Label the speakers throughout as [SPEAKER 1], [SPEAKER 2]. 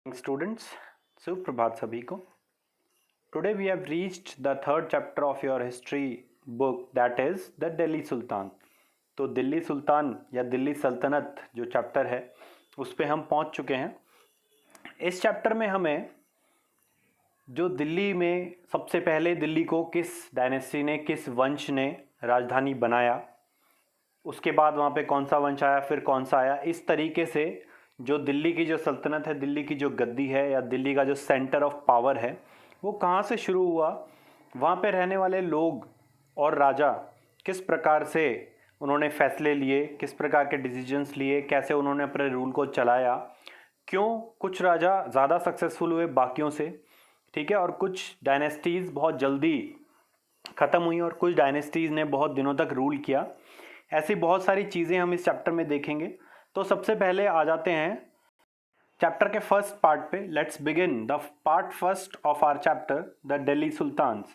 [SPEAKER 1] Students, सुप्रभात सभी को. Today we have reached the third chapter of your history book, that is the Delhi Sultan. तो दिल्ली सुल्तान या दिल्ली सल्तनत जो चैप्टर है उस पे हम पहुंच चुके हैं. इस चैप्टर में हमें जो दिल्ली में सबसे पहले दिल्ली को किस डायनेस्टी ने, किस वंश ने राजधानी बनाया, उसके बाद वहाँ पे कौन सा वंश आया, फिर कौन सा आया, इस तरीके से जो दिल्ली की जो सल्तनत है, दिल्ली की जो गद्दी है या दिल्ली का जो सेंटर ऑफ पावर है वो कहाँ से शुरू हुआ, वहाँ पे रहने वाले लोग और राजा किस प्रकार से उन्होंने फैसले लिए, किस प्रकार के डिसीजंस लिए, कैसे उन्होंने अपने रूल को चलाया, क्यों कुछ राजा ज़्यादा सक्सेसफुल हुए बाकियों से, ठीक है, और कुछ डायनेस्टीज़ बहुत जल्दी ख़त्म हुई और कुछ डायनेस्टीज़ ने बहुत दिनों तक रूल किया. ऐसी बहुत सारी चीज़ें हम इस चैप्टर में देखेंगे. तो सबसे पहले आ जाते हैं चैप्टर के फर्स्ट पार्ट पे. Let's begin the part first of our chapter, the Delhi sultans.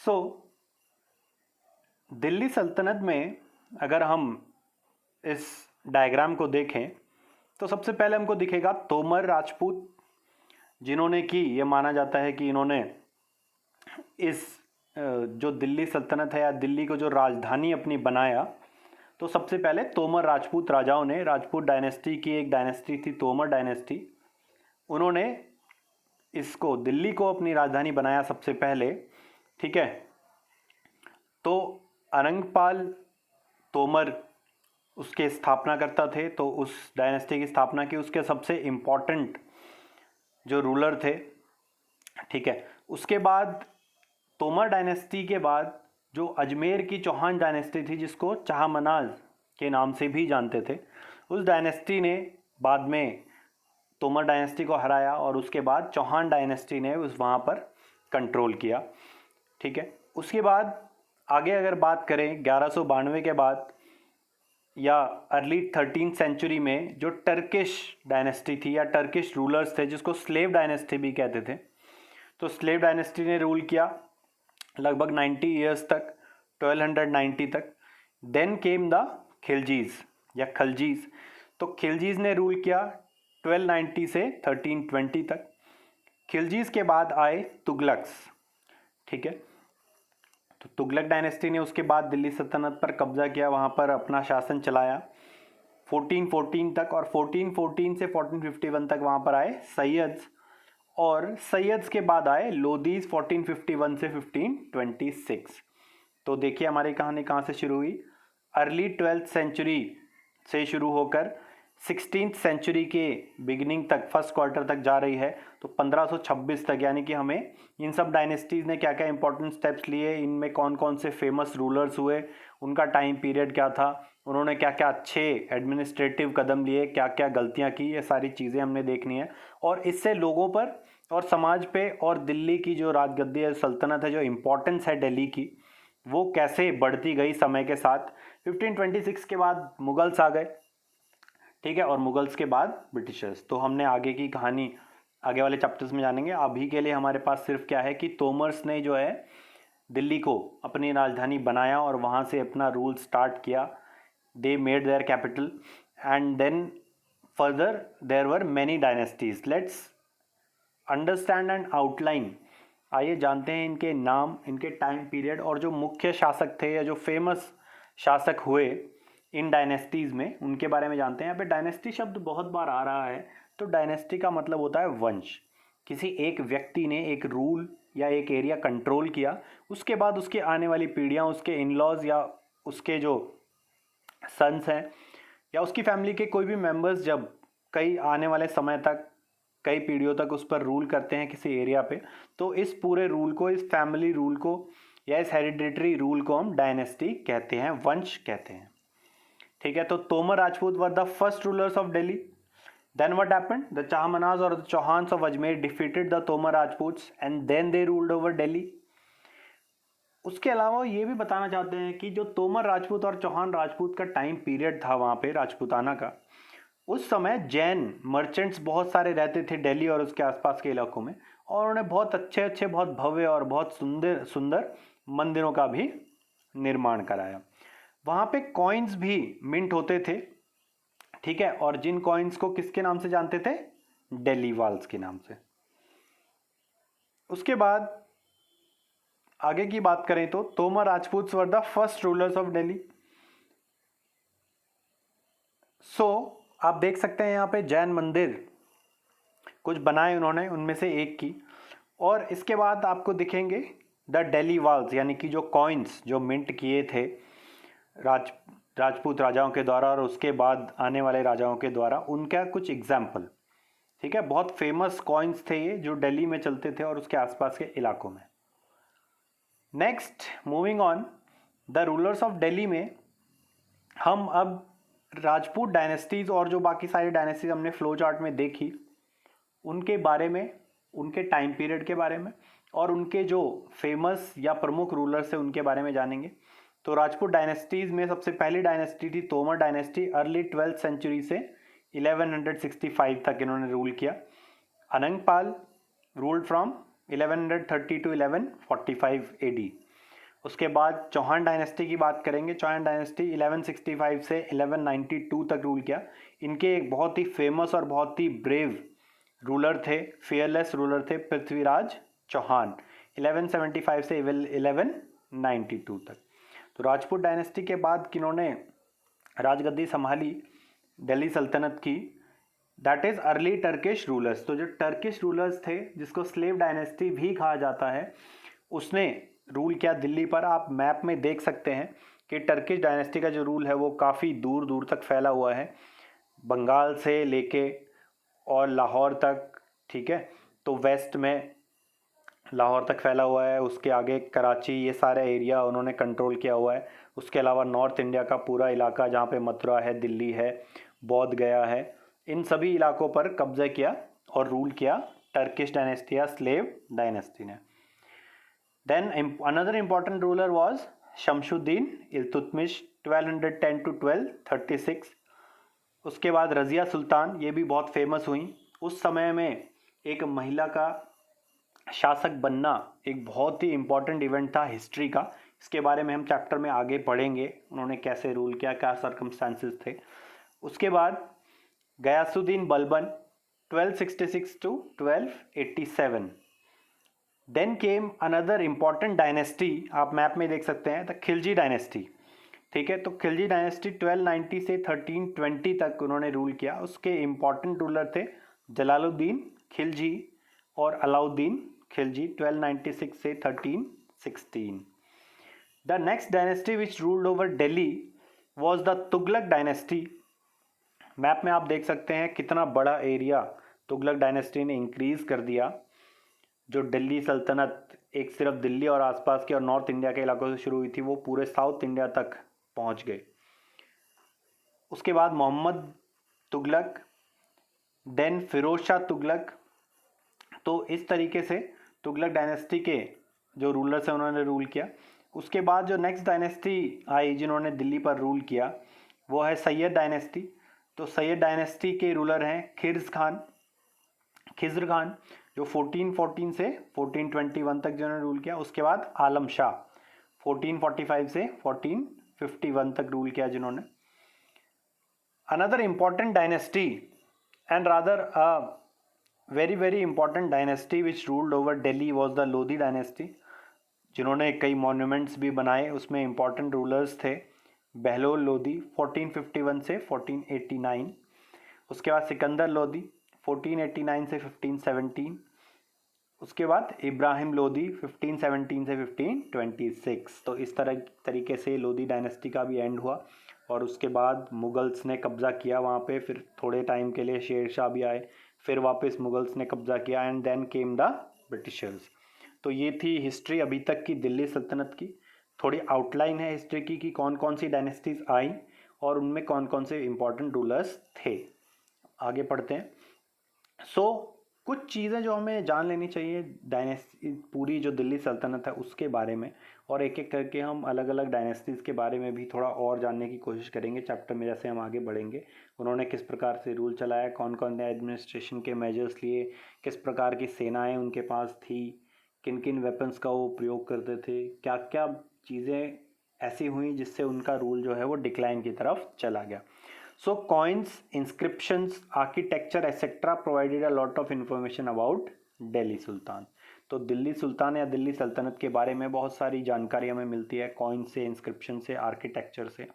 [SPEAKER 1] So Delhi सल्तनत में अगर हम इस डायग्राम को देखें तो सबसे पहले हमको दिखेगा तोमर राजपूत, जिन्होंने कि ये माना जाता है कि इन्होंने इस जो दिल्ली सल्तनत है या दिल्ली को जो राजधानी अपनी बनाया, तो सबसे पहले तोमर राजपूत राजाओं ने, राजपूत डायनेस्टी की एक डायनेस्टी थी तोमर डायनेस्टी, उन्होंने इसको दिल्ली को अपनी राजधानी बनाया सबसे पहले. ठीक है, तो अरंगपाल तोमर उसके स्थापना करता थे, तो उस डायनेस्टी की स्थापना की. उसके सबसे इम्पोर्टेंट जो रूलर थे, ठीक है, उसके बाद तोमर डायनेस्टी के बाद जो अजमेर की चौहान डायनेस्टी थी, जिसको चाहमनाज के नाम से भी जानते थे, उस डायनेस्टी ने बाद में तोमर डायनेस्टी को हराया और उसके बाद चौहान डायनेस्टी ने उस वहाँ पर कंट्रोल किया. ठीक है, उसके बाद आगे अगर बात करें 1192 के बाद या अर्ली 13th सेंचुरी में जो टर्किश डायनेस्टी थी या टर्किश रूलर्स थे, जिसको स्लेव डायनेस्टी भी कहते थे, तो स्लेव डायनेस्टी ने रूल किया लगभग 90 ईयर्स तक, 1290 तक. देन केम द खिलजीज या खलजीज. तो खिलजीज ने रूल किया 1290 से 1320 तक. खिलजीज के बाद आए तुगलक्स. ठीक है, तो तुगलक डायनेस्टी ने उसके बाद दिल्ली सल्तनत पर कब्जा किया, वहाँ पर अपना शासन चलाया 1414 तक, और 1414 से 1451 तक वहाँ पर आए सैयद्स, और सैयद्स के बाद आए लोदीज 1451 से 1526. तो देखिए हमारी कहानी कहाँ से शुरू हुई, अर्ली 12th सेंचुरी से शुरू होकर 16th सेंचुरी के बिगिनिंग तक, फर्स्ट क्वार्टर तक जा रही है. तो 1526 तक, यानी कि हमें इन सब डायनेस्टीज़ ने क्या क्या इंपॉर्टेंट स्टेप्स लिए, इनमें कौन कौन से फेमस रूलर्स हुए, उनका टाइम पीरियड क्या था, उन्होंने क्या क्या अच्छे एडमिनिस्ट्रेटिव कदम लिए, क्या क्या गलतियां की, ये सारी चीज़ें हमने देखनी है. और इससे लोगों पर और समाज पे और दिल्ली की जो राजगद्दी है, सल्तनत है, जो इम्पोर्टेंस है दिल्ली की, वो कैसे बढ़ती गई समय के साथ. 1526 के बाद मुगल्स आ गए. ठीक है, और मुगल्स के बाद ब्रिटिशर्स. तो हमने आगे की कहानी आगे वाले चैप्टर्स में जानेंगे. अभी के लिए हमारे पास सिर्फ क्या है कि तोमर्स ने जो है दिल्ली को अपनी राजधानी बनाया और वहाँ से अपना रूल स्टार्ट किया. They made their capital and then further there were many dynasties. Let's understand and outline. आइए जानते हैं इनके नाम, इनके टाइम पीरियड और जो मुख्य शासक थे या जो फेमस शासक हुए इन डायनेस्टीज़ में, उनके बारे में जानते हैं. यहाँ पे डायनेस्टी शब्द बहुत बार आ रहा है. तो डायनेस्टी का मतलब होता है वंश. किसी एक व्यक्ति ने एक रूल या एक एरिया कंट्रोल किया, उसके बाद उसकी आने वाली पीढ़ियाँ, उसके इन लॉज या उसके जो सन्स हैं या उसकी फैमिली के कोई भी मेंबर्स, जब कई आने वाले समय तक, कई पीढ़ियों तक उस पर रूल करते हैं किसी एरिया पे, तो इस पूरे रूल को, इस फैमिली रूल को या इस हेरिडिटरी रूल को हम डायनेस्टी कहते हैं, वंश कहते हैं. ठीक है, तो Tomar Rajput were the first rulers of Delhi. Then what happened, the Chahamanas और the Chauhans of Ajmer defeated the Tomar Rajputs and then they ruled over Delhi. उसके अलावा ये भी बताना चाहते हैं कि जो तोमर राजपूत और चौहान राजपूत का टाइम पीरियड था वहाँ पे राजपूताना का, उस समय जैन मर्चेंट्स बहुत सारे रहते थे दिल्ली और उसके आसपास के इलाकों में, और उन्होंने बहुत अच्छे अच्छे, बहुत भव्य और बहुत सुंदर सुंदर मंदिरों का भी निर्माण कराया. वहाँ पे कॉइन्स भी मिंट होते थे. ठीक है, और जिन कॉइन्स को किसके नाम से जानते थे, दिल्ली वाल्स के नाम से। उसके बाद आगे की बात करें तो Tomar Rajput were the first rulers of Delhi. So आप देख सकते हैं यहाँ पे जैन मंदिर कुछ बनाए उन्होंने, उनमें से एक की। और इसके बाद आपको दिखेंगे द दिल्ली वाल्स, यानी कि जो कॉइन्स जो मिंट किए थे राजपूत राजाओं के द्वारा और उसके बाद आने वाले राजाओं के द्वारा, उनका कुछ एग्जाम्पल। ठीक है, बहुत फेमस कॉइन्स थे ये जो दिल्ली में चलते थे और उसके आसपास के इलाकों में। Next moving on, the rulers of Delhi में हम अब राजपूत डायनेस्टीज और जो बाकी सारी डायनेस्टीज हमने फ्लो चार्ट में देखी उनके बारे में, उनके टाइम पीरियड के बारे में और उनके जो फेमस या प्रमुख रूलर्स थे उनके बारे में जानेंगे। तो राजपूत डायनेस्टीज में सबसे पहली डायनेस्टी थी Tomar dynasty. Early 12th century से 1165 तक इन्होंने रूल किया। Anangpal ruled from 1130 to 1145 AD। उसके बाद चौहान डायनेस्टी की बात करेंगे। चौहान डायनेस्टी 1165 से 1192 तक रूल किया। इनके एक बहुत ही फेमस और बहुत ही ब्रेव रूलर थे, फियरलेस रूलर थे पृथ्वीराज चौहान, 1175 से 1192 तक। तो राजपूत डायनेस्टी के बाद किन्होंने राजगद्दी संभाली दिल्ली सल्तनत की, that is early Turkish rulers. तो जो टर्किश रूलर्स थे जिसको स्लेव डायनेस्टी भी कहा जाता है, उसने रूल किया दिल्ली पर। आप मैप में देख सकते हैं कि टर्किश डायनेस्टी का जो रूल है वो काफ़ी दूर दूर तक फैला हुआ है, बंगाल से लेके और लाहौर तक। ठीक है, तो वेस्ट में लाहौर तक फैला हुआ है, उसके आगे कराची, ये सारा एरिया उन्होंने कंट्रोल किया हुआ है। उसके अलावा नॉर्थ इंडिया का पूरा इलाका जहाँ पे मथुरा है, दिल्ली है, बौद्ध गया है, इन सभी इलाकों पर कब्जा किया और रूल किया टर्किश डायनेस्टी या स्लेव डायनेस्टी ने। Then another important ruler was Shamsuddin Iltutmish 1210 to 1236। उसके बाद रज़िया सुल्तान, ये भी बहुत फेमस हुई। उस समय में एक महिला का शासक बनना एक बहुत ही इम्पॉर्टेंट इवेंट था हिस्ट्री का। इसके बारे में हम चैप्टर में आगे पढ़ेंगे, उन्होंने कैसे रूल किया, क्या सर्कमस्टांसेस थे। उसके बाद Ghiyasuddin Balban 1266 to 1287। Then came another important dynasty, आप मैप में देख सकते हैं, द खिलजी डायनेस्टी। ठीक है, तो खिलजी डायनेस्टी 1290 से 1320 तक उन्होंने रूल किया। उसके इम्पॉर्टेंट रूलर थे जलालुद्दीन खिलजी और अलाउद्दीन खिलजी 1296 से 1316। The next dynasty which ruled over Delhi was the Tughlaq dynasty. Map में आप देख सकते हैं कितना बड़ा एरिया तुगलक डायनेस्टी ने इंक्रीज कर दिया। जो दिल्ली सल्तनत एक सिर्फ दिल्ली और आसपास के और नॉर्थ इंडिया के इलाकों से शुरू हुई थी, वो पूरे साउथ इंडिया तक पहुंच गए। उसके बाद मोहम्मद तुगलक, देन फिरोज शाह तुगलक। तो इस तरीके से तुगलक डायनेस्टी के जो रूलर्स हैं उन्होंने रूल किया। उसके बाद जो नेक्स्ट डायनेस्टी आई जिन्होंने दिल्ली पर रूल किया वो है सैयद डायनेस्टी। तो सैयद डायनेस्टी के रूलर हैं खिज्र खान जो 1414 से 1421 तक जिन्होंने रूल किया। उसके बाद आलम शाह 1445 से 1451 तक रूल किया जिन्होंने। Another important dynasty and rather a very very important dynasty which ruled over Delhi was the Lodhi dynasty, जिन्होंने कई मॉन्यूमेंट्स भी बनाए। उसमें इंपॉर्टेंट रूलर्स थे बहलोल लोधी 1451 से 1489। उसके बाद सिकंदर लोधी 1489 से 1517। उसके बाद इब्राहिम लोधी 1517 से 1526। तो इस तरीके से लोधी डायनेस्टी का भी एंड हुआ और उसके बाद मुगल्स ने कब्ज़ा किया वहाँ पे। फिर थोड़े टाइम के लिए शेर शाह भी आए, फिर वापस मुगल्स ने कब्ज़ा किया and then came the Britishers. तो ये थी हिस्ट्री अभी तक की दिल्ली सल्तनत की। थोड़ी आउटलाइन है हिस्ट्री की कि कौन कौन सी डायनेस्टीज आई और उनमें कौन कौन से इंपॉर्टेंट रूलर्स थे। आगे पढ़ते हैं। कुछ चीज़ें जो हमें जान लेनी चाहिए डायनेस्टी, पूरी जो दिल्ली सल्तनत है उसके बारे में, और एक एक करके हम अलग अलग डायनेस्टीज़ के बारे में भी थोड़ा और जानने की कोशिश करेंगे चैप्टर में जैसे हम आगे बढ़ेंगे। उन्होंने किस प्रकार से रूल चलाया, कौन कौन ने एडमिनिस्ट्रेशन के मेजर्स लिए, किस प्रकार की सेनाएं उनके पास थी, किन किन वेपन्स का वो प्रयोग करते थे, क्या क्या चीज़ें ऐसी हुई जिससे उनका रूल जो है वो डिक्लाइन की तरफ चला गया। So coins, inscriptions, architecture etcetera provided a lot of information about Delhi sultan. तो दिल्ली सुल्तान या दिल्ली सल्तनत के बारे में बहुत सारी जानकारी हमें मिलती है कॉइन से, इंस्क्रिप्शन से, आर्किटेक्चर से,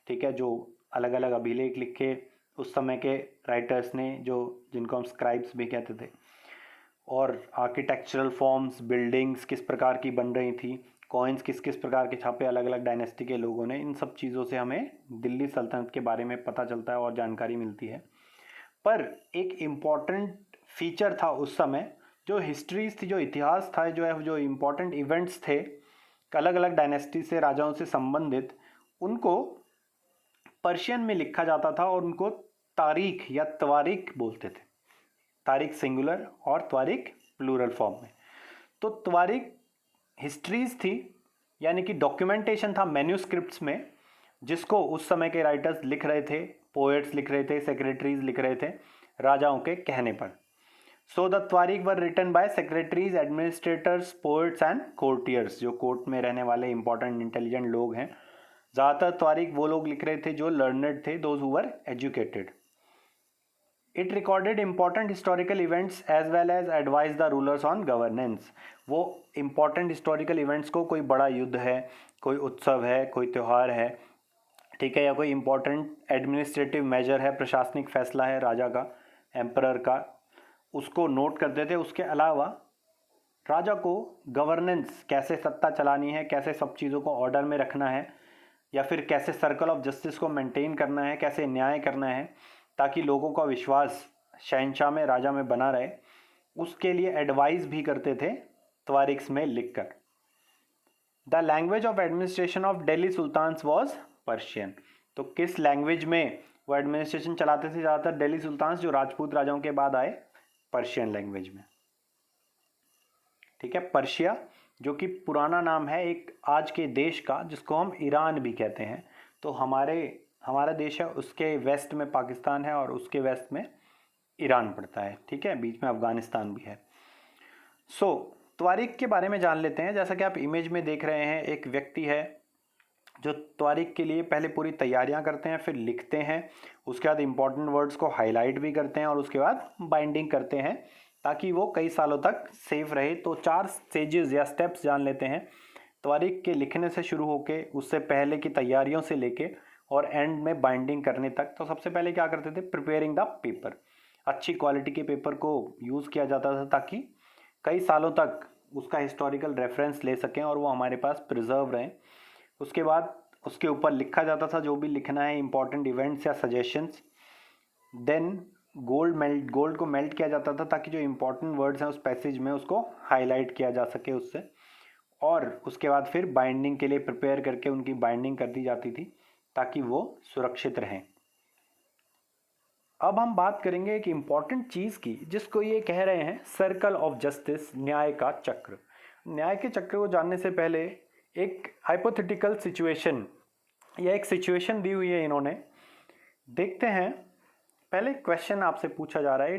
[SPEAKER 1] ठीक है, जो अलग अलग अभिलेख लिखे उस समय के राइटर्स ने, जो जिनको हम स्क्राइब्स भी कहते थे, और आर्किटेक्चरल फॉर्म्स, बिल्डिंग्स किस प्रकार की बन रही थी, कॉइन्स किस किस प्रकार के छापे अलग अलग डायनेस्टी के लोगों ने, इन सब चीज़ों से हमें दिल्ली सल्तनत के बारे में पता चलता है और जानकारी मिलती है। पर एक इम्पॉर्टेंट फीचर था उस समय, जो हिस्ट्रीज थी, जो इतिहास था, जो इम्पोर्टेंट इवेंट्स थे अलग अलग डायनेस्टी से, राजाओं से संबंधित, उनको पर्शियन में लिखा जाता था और उनको तारीख या तवारीख बोलते थे। तारीख सिंगुलर और तवारीख प्लूरल फॉर्म में। तो तवारीख हिस्ट्रीज थी, यानी कि डॉक्यूमेंटेशन था मैन्यूस्क्रिप्ट्स में, जिसको उस समय के राइटर्स लिख रहे थे, पोएट्स लिख रहे थे, सेक्रेटरीज लिख रहे थे राजाओं के कहने पर। सो द तवारीख were written by secretaries, administrators, poets and courtiers, जो कोर्ट में रहने वाले इंपॉर्टेंट इंटेलिजेंट लोग हैं। ज़्यादातर तवारीख वो लोग लिख रहे थे जो लर्नड थे, those who were educated. It recorded important historical events as well as advise the rulers on governance. वो इंपॉर्टेंट हिस्टोरिकल इवेंट्स को, कोई बड़ा युद्ध है, कोई उत्सव है, कोई त्यौहार है, ठीक है, या कोई इंपॉर्टेंट एडमिनिस्ट्रेटिव मेजर है, प्रशासनिक फैसला है राजा का, एम्परर का, उसको नोट करते थे। उसके अलावा राजा को गवर्नेंस, कैसे सत्ता चलानी है, कैसे सब चीज़ों को ऑर्डर में रखना है, या फिर कैसे सर्कल ऑफ जस्टिस को मेंटेन करना है, कैसे न्याय करना है, ताकि लोगों का विश्वास शहंशाह में, राजा में बना रहे, उसके लिए एडवाइस भी करते थे तवारीख्स में लिखकर। The language of administration of Delhi sultans was Persian. तो किस लैंग्वेज में वो एडमिनिस्ट्रेशन चलाते थे ज़्यादातर दिल्ली सुल्तान्स, जो राजपूत राजाओं के बाद आए? पर्शियन लैंग्वेज में, ठीक है। पर्शिया जो कि पुराना नाम है एक आज के देश का, जिसको हम ईरान भी कहते हैं। तो हमारा देश है, उसके वेस्ट में पाकिस्तान है और उसके वेस्ट में ईरान पड़ता है, ठीक है, बीच में अफगानिस्तान भी है। सो तवारीख के बारे में जान लेते हैं। जैसा कि आप इमेज में देख रहे हैं, एक व्यक्ति है जो तवारीख के लिए पहले पूरी तैयारियां करते हैं, फिर लिखते हैं, उसके बाद इंपॉर्टेंट वर्ड्स को हाईलाइट भी करते हैं और उसके बाद बाइंडिंग करते हैं ताकि वो कई सालों तक सेफ रहे। तो 4 स्टेजेस या स्टेप्स जान लेते हैं तवारीख के लिखने से शुरू होके, उससे पहले की तैयारियों से लेके और एंड में बाइंडिंग करने तक। तो सबसे पहले क्या करते थे? Preparing the paper. अच्छी क्वालिटी के पेपर को यूज़ किया जाता था ताकि कई सालों तक उसका हिस्टोरिकल रेफरेंस ले सकें और वो हमारे पास प्रिजर्व रहें। उसके बाद उसके ऊपर लिखा जाता था जो भी लिखना है, इंपॉर्टेंट इवेंट्स या सजेशंस। देन गोल्ड को मेल्ट किया जाता था ताकि जो इंपॉर्टेंट वर्ड्स हैं उस पैसेज में उसको हाईलाइट किया जा सके उससे। और उसके बाद फिर बाइंडिंग के लिए प्रिपेयर करके उनकी बाइंडिंग कर दी जाती थी ताकि वो सुरक्षित रहें। अब हम बात करेंगे एक इम्पॉर्टेंट चीज़ की, जिसको ये कह रहे हैं सर्कल ऑफ जस्टिस, न्याय का चक्र। न्याय के चक्र को जानने से पहले एक हाइपोथेटिकल सिचुएशन या एक सिचुएशन दी हुई है इन्होंने, देखते हैं। पहले क्वेश्चन आपसे पूछा जा रहा है,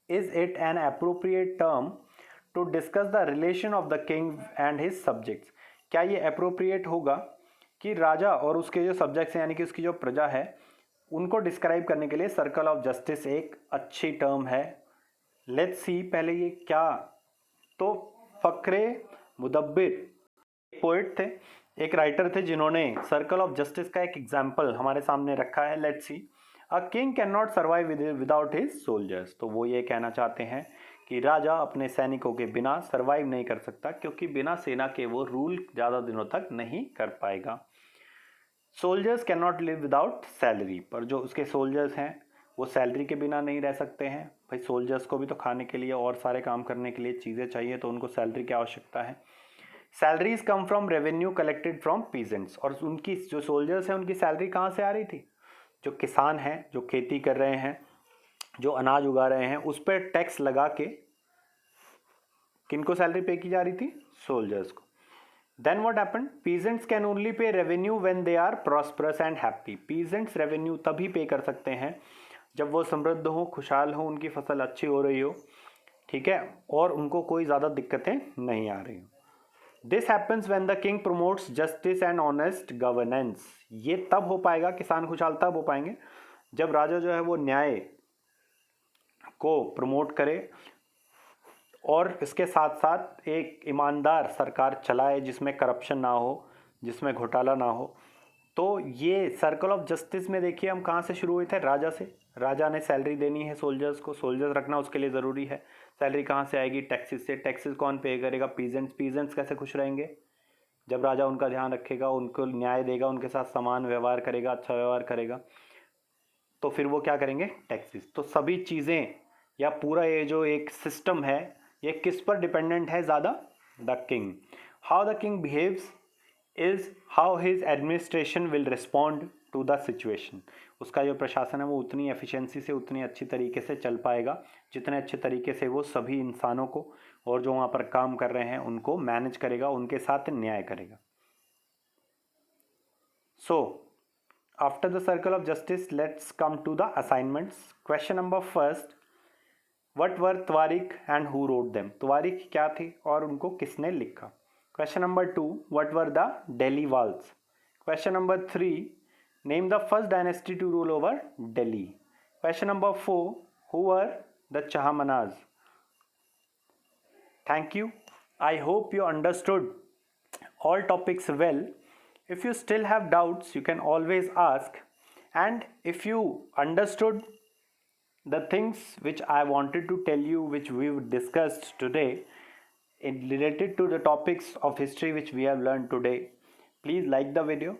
[SPEAKER 1] is it an appropriate term to discuss the relation of the king and his subjects. क्या ये अप्रोप्रिएट होगा कि राजा और उसके जो सब्जेक्ट्स हैं, यानी कि उसकी जो प्रजा है, उनको डिस्क्राइब करने के लिए सर्कल ऑफ जस्टिस एक अच्छी टर्म है? लेट्स सी पहले ये क्या। तो फकरे मुदब्बिर पोइट थे, एक राइटर थे, जिन्होंने सर्कल ऑफ जस्टिस का एक एग्जाम्पल हमारे सामने रखा है। Let's see, a king can not survive without his soldiers. तो वो ये कहना चाहते हैं कि राजा अपने सैनिकों के बिना सर्वाइव नहीं कर सकता, क्योंकि बिना सेना के वो रूल ज़्यादा दिनों तक नहीं कर पाएगा। Soldiers can not live without salary, पर जो उसके सोल्जर्स हैं वो सैलरी के बिना नहीं रह सकते हैं। भाई सोल्जर्स को भी तो खाने के लिए और सारे काम करने के लिए चीज़ें चाहिए, तो उनको सैलरी की आवश्यकता है। Salaries come from revenue collected from peasants. और उनकी जो सोल्जर्स हैं उनकी सैलरी कहाँ से आ रही थी? जो किसान हैं, जो खेती कर रहे हैं, जो अनाज उगा रहे हैं, उस पर टैक्स लगा के किनको सैलरी पे की जा रही थी? सोल्जर्स को। Then what happened? Peasants can only pay revenue when they are prosperous and happy. Peasants revenue तभी पे कर सकते हैं जब वो समृद्ध हो, खुशहाल हो, उनकी फसल अच्छी हो रही हो, ठीक है, और उनको कोई ज़्यादा दिक्कतें नहीं आ रही हो। This happens when the king promotes justice and honest governance. ये तब हो पाएगा, किसान खुशहाल तब हो पाएंगे जब राजा जो है वो न्याय को प्रमोट करे और इसके साथ साथ एक ईमानदार सरकार चलाए जिसमें करप्शन ना हो, जिसमें घोटाला ना हो। तो ये सर्कल ऑफ जस्टिस में देखिए हम कहाँ से शुरू हुए थे, राजा से। राजा ने सैलरी देनी है सोल्जर्स को, सोल्जर्स रखना उसके लिए ज़रूरी है। सैलरी कहाँ से आएगी, टैक्सेस से। टैक्सेस कौन पे करेगा, पीजेंट्स। पीजेंट्स कैसे खुश रहेंगे, जब राजा उनका ध्यान रखेगा, उनको न्याय देगा, उनके साथ समान व्यवहार करेगा, अच्छा व्यवहार करेगा, तो फिर वो क्या करेंगे, टैक्सेस। तो सभी चीज़ें या पूरा ये जो एक सिस्टम है ये किस पर डिपेंडेंट है ज़्यादा, the king. How the king behaves is how his administration will respond to the situation. उसका जो प्रशासन है वो उतनी एफिशिएंसी से, उतनी अच्छी तरीके से चल पाएगा जितने अच्छे तरीके से वो सभी इंसानों को और जो वहाँ पर काम कर रहे हैं उनको मैनेज करेगा, उनके साथ न्याय करेगा। So after the circle of justice let's come to the assignments. Question number first, what were त्वारिख एंड हु रोट देम। त्वारिख क्या थी और उनको किसने लिखा। Question number 2, what were the Delhi walls. Question number 3, name the first dynasty to rule over Delhi. Question number 4, who were the Chahamanas. Thank you. I hope you understood all topics well. If you still have doubts, you can always ask. And if you understood the things which I wanted to tell you, which we've discussed today, related to the topics of history which we have learned today, please like the video.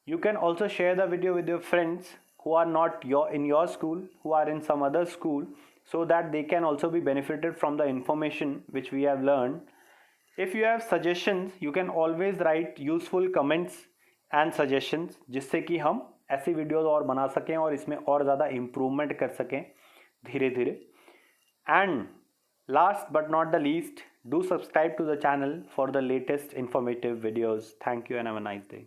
[SPEAKER 1] You can also share the video with your friends who are not in your school, who are in some other school, so that they can also be benefited from the information which we have learned. If you have suggestions, you can always write useful comments and suggestions, जिससे कि हम ऐसी videos और बना सकें और इसमें और ज़्यादा इम्प्रूवमेंट कर सकें धीरे धीरे। And last but not the least, do subscribe to the channel for the latest informative videos. Thank you and have a nice day.